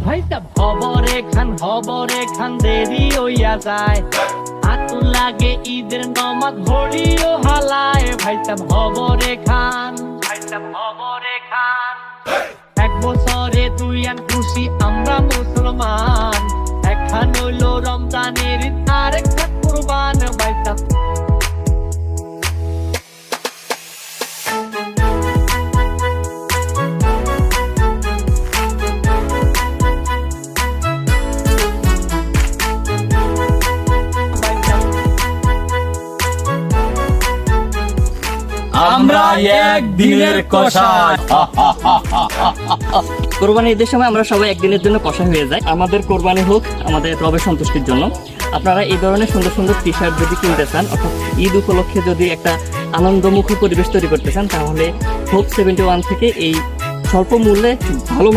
ভাইটা হবরে খান দেরি হইয়া যায়, হাতু লাগে ঈদের নমাজ ঘড়িও হালায়। ভাইটা হবরে খান এক বছরে দুই আন খুশি আমরা মুসলমান, একখান হইল রমজানের ঈদ আর একটা কুরবান। ভাইটা আমরা একদিনের কষাই। কোরবানি ঈদের সময় আমরা সবাই একদিনের জন্য কষাই হয়ে যাই। আমাদের কোরবানি হোক আমাদের রবের সন্তুষ্টির জন্য। আপনারা এই ধরনের সুন্দর সুন্দর টি শার্ট যদি কিনতে চান, অর্থাৎ ঈদ উপলক্ষে যদি একটা আনন্দমুখী পরিবেশ তৈরি করতে চান, তাহলে হোপ 71 থেকে এই স্বল্প মূল্যে ভালো